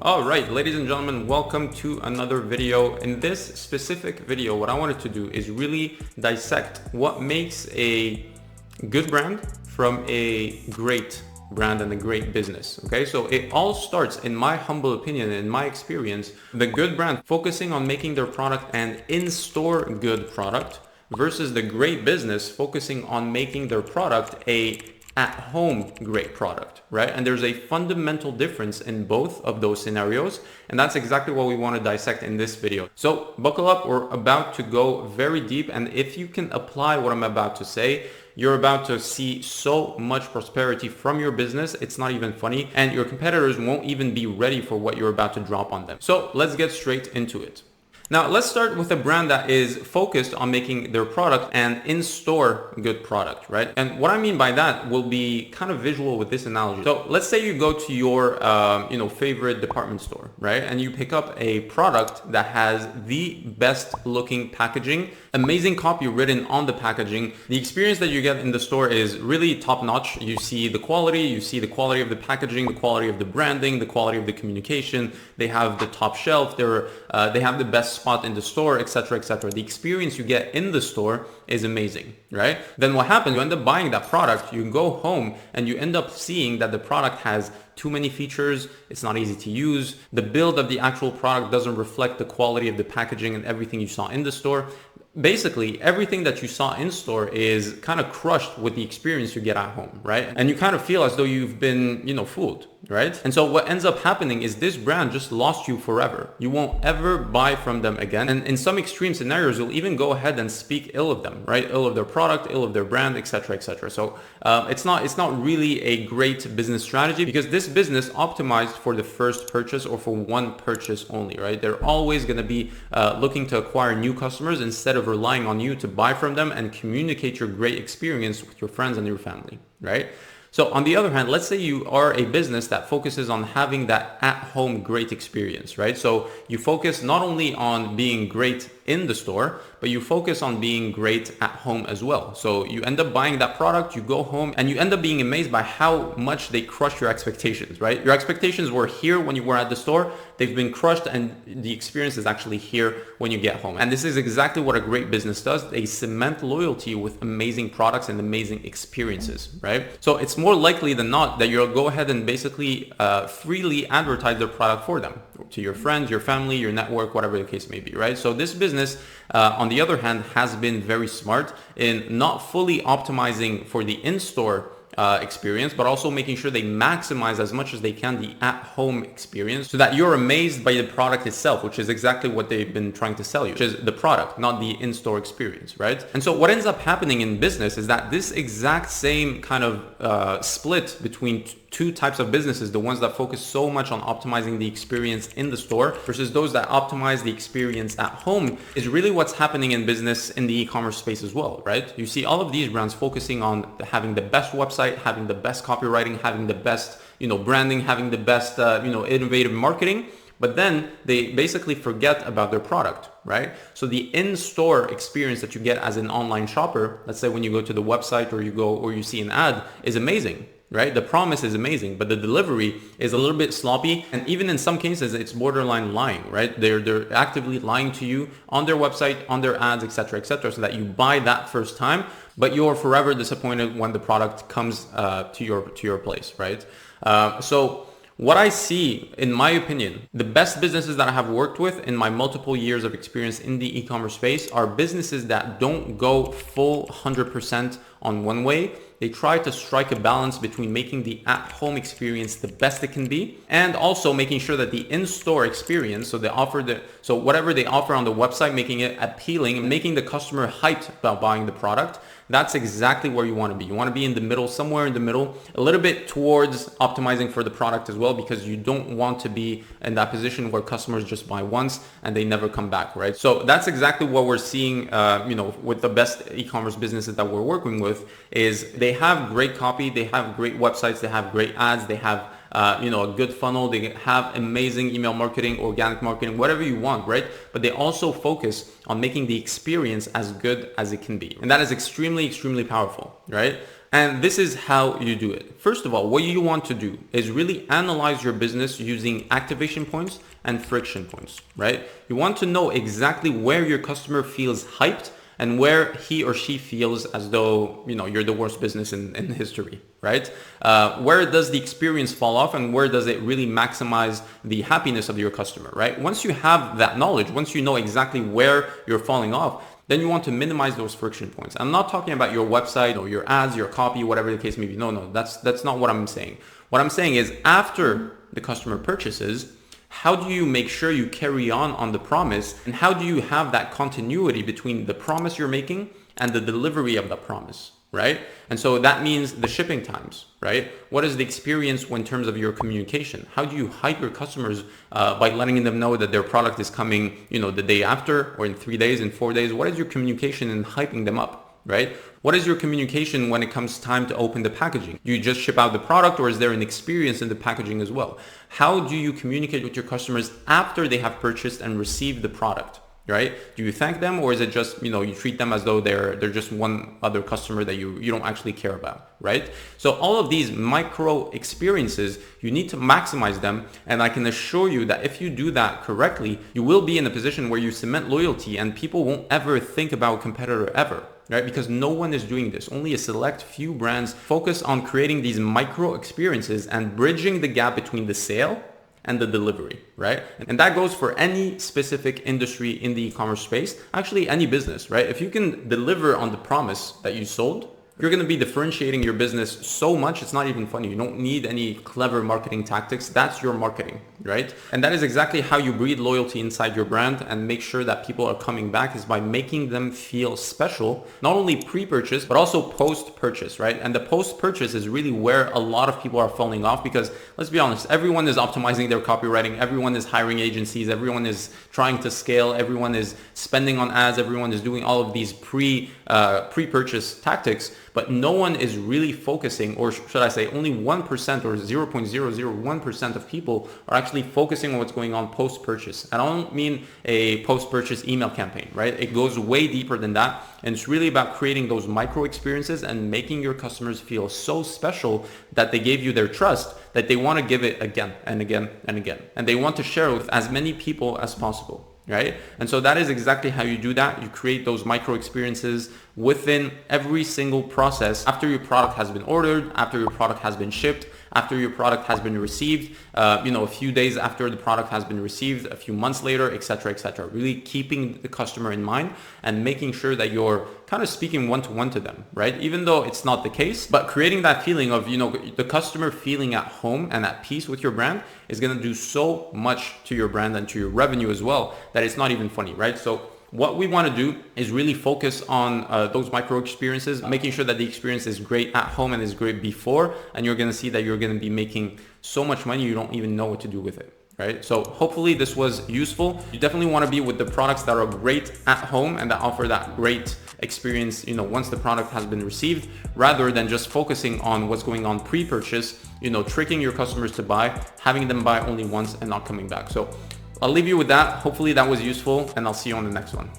All right, ladies and gentlemen, welcome to another video. In this specific video, what I wanted to do is really dissect what makes a good brand from a great brand and a great business. Okay, so it all starts, in my humble opinion, in my experience, the good brand focusing on making their product an in-store good product versus the great business focusing on making their product a at-home great product, right? And there's a fundamental difference in both of those scenarios, and that's exactly what we want to dissect in this video. So buckle up, we're about to go very deep, and if you can apply what I'm about to say, you're about to see so much prosperity from your business, it's not even funny, and your competitors won't even be ready for what you're about to drop on them. So let's get straight into it. Now, let's start with a brand that is focused on making their product an in-store good product, right? And what I mean by that will be kind of visual with this analogy. So let's say you go to your favorite department store, right? And you pick up a product that has the best looking packaging, amazing copy written on the packaging. The experience that you get in the store is really top notch. You see the quality of the packaging, the quality of the branding, the quality of the communication. They have the top shelf, they have the best spot in the store, etc., etc. The experience you get in the store is amazing, right? Then what happens? You end up buying that product, you go home and you end up seeing that the product has too many features, it's not easy to use, the build of the actual product doesn't reflect the quality of the packaging and everything you saw in the store. Basically, everything that you saw in store is kind of crushed with the experience you get at home, right? And you kind of feel as though you've been, fooled, right? And so what ends up happening is this brand just lost you forever. You won't ever buy from them again. And in some extreme scenarios, you'll even go ahead and speak ill of them, right? Ill of their product, ill of their brand, etc., etc. So it's not really a great business strategy, because this business optimized for the first purchase or for one purchase only, right? They're always going to be looking to acquire new customers instead of relying on you to buy from them and communicate your great experience with your friends and your family, right? So on the other hand, let's say you are a business that focuses on having that at-home great experience, right? So you focus not only on being great in the store, but you focus on being great at home as well. So you end up buying that product, you go home, and you end up being amazed by how much they crush your expectations, right? Your expectations were here when you were at the store, they've been crushed, and the experience is actually here when you get home. And this is exactly what a great business does. They cement loyalty with amazing products and amazing experiences, right? So it's more likely than not that you'll go ahead and basically freely advertise their product for them, to your friends, your family, your network, whatever the case may be, right? So this business, on the other hand, has been very smart in not fully optimizing for the in-store experience, but also making sure they maximize as much as they can the at-home experience, so that you're amazed by the product itself, which is exactly what they've been trying to sell you, which is the product, not the in-store experience, right? And so what ends up happening in business is that this exact same kind of split between two types of businesses, the ones that focus so much on optimizing the experience in the store versus those that optimize the experience at home, is really what's happening in business in the e-commerce space as well, right? You see all of these brands focusing on having the best website, having the best copywriting, having the best, branding, having the best, innovative marketing, but then they basically forget about their product, right? So the in-store experience that you get as an online shopper, let's say when you go to the website or you see an ad, is amazing, right? The promise is amazing, but the delivery is a little bit sloppy. And even in some cases, it's borderline lying, right? They're actively lying to you on their website, on their ads, etc., so that you buy that first time, but you're forever disappointed when the product comes to your place, right? So what I see, in my opinion, the best businesses that I have worked with in my multiple years of experience in the e-commerce space are businesses that don't go full 100% on one way. They try to strike a balance between making the at-home experience the best it can be, and also making sure that the in-store experience, so whatever they offer on the website, making it appealing and making the customer hyped about buying the product. That's exactly where you want to be. You want to be in the middle, somewhere in the middle, a little bit towards optimizing for the product as well, because you don't want to be in that position where customers just buy once and they never come back, right? So that's exactly what we're seeing, with the best e-commerce businesses that we're working with, is they have great copy, they have great websites, they have great ads, they have a good funnel, they have amazing email marketing, organic marketing, whatever you want, right? But they also focus on making the experience as good as it can be. And that is extremely, extremely powerful, right? And this is how you do it. First of all, what you want to do is really analyze your business using activation points and friction points, right? You want to know exactly where your customer feels hyped and where he or she feels as though, you're the worst business in history, right? Where does the experience fall off and where does it really maximize the happiness of your customer, right? Once you have that knowledge, once you know exactly where you're falling off, then you want to minimize those friction points. I'm not talking about your website or your ads, your copy, whatever the case may be. No, that's not what I'm saying. What I'm saying is after the customer purchases, how do you make sure you carry on the promise, and how do you have that continuity between the promise you're making and the delivery of the promise, right? And so that means the shipping times, right? What is the experience in terms of your communication? How do you hype your customers by letting them know that their product is coming, the day after, or in 3 days, in 4 days? What is your communication in hyping them up, right? What is your communication when it comes time to open the packaging? Do you just ship out the product, or is there an experience in the packaging as well? How do you communicate with your customers after they have purchased and received the product? Right? Do you thank them, or is it just, you treat them as though they're just one other customer that you don't actually care about, right? So all of these micro experiences, you need to maximize them. And I can assure you that if you do that correctly, you will be in a position where you cement loyalty and people won't ever think about a competitor ever. Right? Because no one is doing this. Only a select few brands focus on creating these micro experiences and bridging the gap between the sale and the delivery, right? And that goes for any specific industry in the e-commerce space, actually any business, right? If you can deliver on the promise that you sold, you're going to be differentiating your business so much, it's not even funny. You don't need any clever marketing tactics. That's your marketing, right? And that is exactly how you breed loyalty inside your brand and make sure that people are coming back, is by making them feel special, not only pre-purchase, but also post-purchase, right? And the post-purchase is really where a lot of people are falling off, because let's be honest, everyone is optimizing their copywriting. Everyone is hiring agencies. Everyone is trying to scale. Everyone is spending on ads. Everyone is doing all of these pre-purchase tactics. But no one is really focusing, or should I say only 1% or 0.001% of people are actually focusing on what's going on post-purchase. And I don't mean a post-purchase email campaign, right? It goes way deeper than that. And it's really about creating those micro experiences and making your customers feel so special that they gave you their trust, that they want to give it again and again and again. And they want to share it with as many people as possible. Right? And so that is exactly how you do that. You create those micro experiences within every single process after your product has been ordered, after your product has been shipped, after your product has been received, a few days after the product has been received, a few months later, etc., etc. Really keeping the customer in mind and making sure that you're kind of speaking one-to-one to them, right? Even though it's not the case, but creating that feeling of, the customer feeling at home and at peace with your brand is going to do so much to your brand and to your revenue as well, that it's not even funny, right? So what we want to do is really focus on those micro experiences, making sure that the experience is great at home and is great before, and you're going to see that you're going to be making so much money you don't even know what to do with it. Right? So hopefully this was useful. You definitely want to be with the products that are great at home and that offer that great experience, once the product has been received, rather than just focusing on what's going on pre-purchase, tricking your customers to buy, having them buy only once and not coming back. So I'll leave you with that. Hopefully that was useful, and I'll see you on the next one.